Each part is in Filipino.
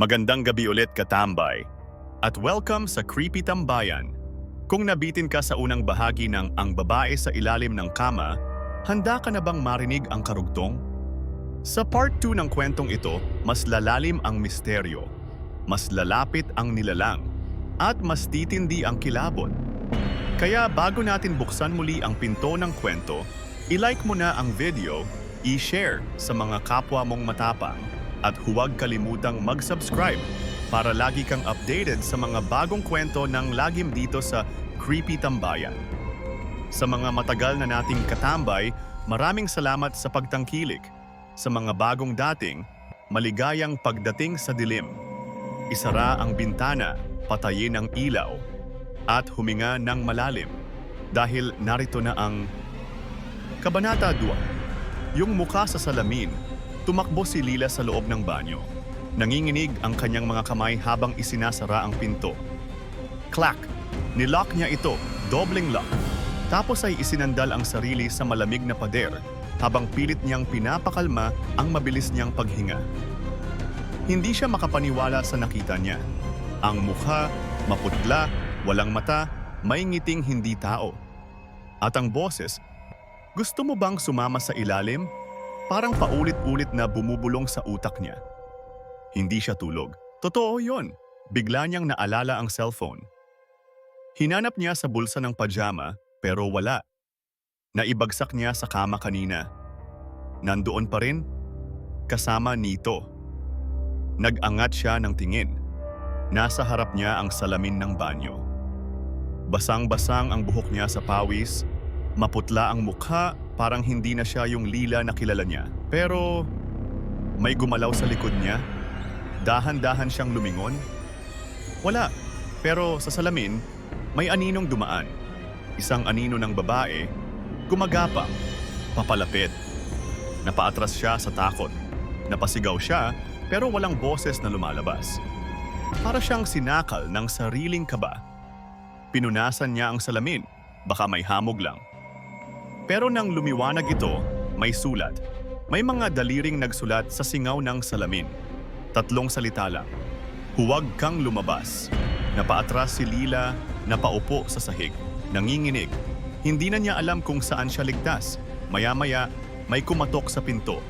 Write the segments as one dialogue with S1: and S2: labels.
S1: Magandang gabi ulit katambay, at welcome sa Creepy Tambayan. Kung nabitin ka sa unang bahagi ng Ang Babae sa Ilalim ng Kama, handa ka na bang marinig ang karugtong? Sa part 2 ng kwentong ito, mas lalalim ang misteryo, mas lalapit ang nilalang, at mas titindi ang kilabot. Kaya bago natin buksan muli ang pinto ng kwento, i-like mo na ang video, i-share sa mga kapwa mong matapang, at huwag kalimutang mag-subscribe para lagi kang updated sa mga bagong kwento ng lagim dito sa Creepy Tambayan. Sa mga matagal na nating katambay, maraming salamat sa pagtangkilik. Sa mga bagong dating, maligayang pagdating sa dilim. Isara ang bintana, patayin ang ilaw, at huminga ng malalim. Dahil narito na ang Kabanata 2. Yung mukha sa salamin. Tumakbo si Lila sa loob ng banyo. Nanginginig ang kanyang mga kamay habang isinasara ang pinto. Clack! Nilock niya ito, dobleng lock. Tapos ay isinandal ang sarili sa malamig na pader habang pilit niyang pinapakalma ang mabilis niyang paghinga. Hindi siya makapaniwala sa nakita niya. Ang mukha, maputla, walang mata, may ngiting hindi tao. At ang boses, gusto mo bang sumama sa ilalim? Parang paulit-ulit na bumubulong sa utak niya. Hindi siya tulog. Totoo yon. Bigla niyang naalala ang cellphone. Hinanap niya sa bulsa ng pajama pero wala. Naibagsak niya sa kama kanina. Nandoon pa rin, kasama nito. Nag-angat siya ng tingin. Nasa harap niya ang salamin ng banyo. Basang-basang ang buhok niya sa pawis, maputla ang mukha, parang hindi na siya yung Lila na kilala niya. Pero may gumalaw sa likod niya. Dahan-dahan siyang lumingon. Wala. Pero sa salamin, may aninong dumaan. Isang anino ng babae, gumagapang, papalapit. Napaatras siya sa takot. Napasigaw siya, pero walang boses na lumalabas. Para siyang sinakal ng sariling kaba. Pinunasan niya ang salamin, baka may hamog lang. Pero nang lumiwanag ito, may sulat. May mga daliring nagsulat sa singaw ng salamin. 3 salita lang. Huwag kang lumabas. Napaatras si Lila, napaupo sa sahig. Nanginginig. Hindi na niya alam kung saan siya ligtas. Maya-maya, may kumatok sa pinto.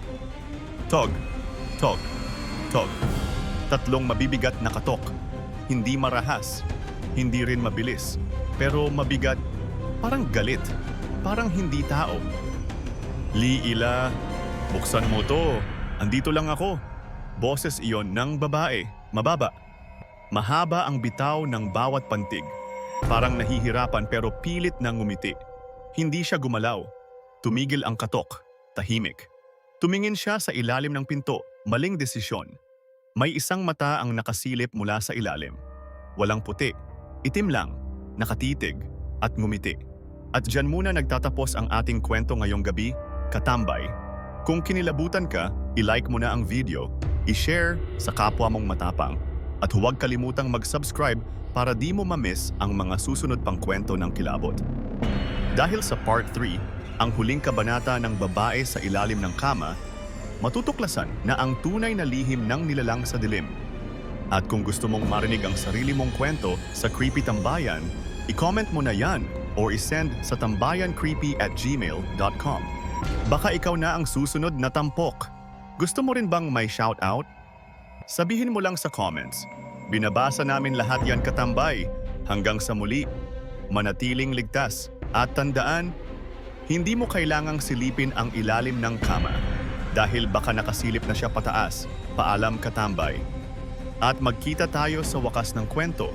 S1: Tog, tog, tog. 3 mabibigat na katok. Hindi marahas. Hindi rin mabilis. Pero mabigat, parang galit. Parang hindi tao. Lila, buksan mo to. Andito lang ako. Boses iyon ng babae, mababa. Mahaba ang bitaw ng bawat pantig. Parang nahihirapan pero pilit na ngumiti. Hindi siya gumalaw. Tumigil ang katok, tahimik. Tumingin siya sa ilalim ng pinto, maling desisyon. May isang mata ang nakasilip mula sa ilalim. Walang puti, itim lang, nakatitig, at ngumiti. At dyan muna nagtatapos ang ating kwento ngayong gabi, katambay. Kung kinilabutan ka, i-like mo na ang video, i-share sa kapwa mong matapang, at huwag kalimutang mag-subscribe para di mo ma-miss ang mga susunod pang kwento ng kilabot. Dahil sa part 3, ang huling kabanata ng Babae sa Ilalim ng Kama, matutuklasan na ang tunay na lihim ng nilalang sa dilim. At kung gusto mong marinig ang sarili mong kwento sa Creepy Tambayan, i-comment mo na yan or isend sa tambayancreepy@gmail.com. Baka ikaw na ang susunod na tampok. Gusto mo rin bang may shoutout? Sabihin mo lang sa comments. Binabasa namin lahat yan katambay. Hanggang sa muli, manatiling ligtas. At tandaan, hindi mo kailangang silipin ang ilalim ng kama. Dahil baka nakasilip na siya pataas. Paalam katambay. At magkita tayo sa wakas ng kwento.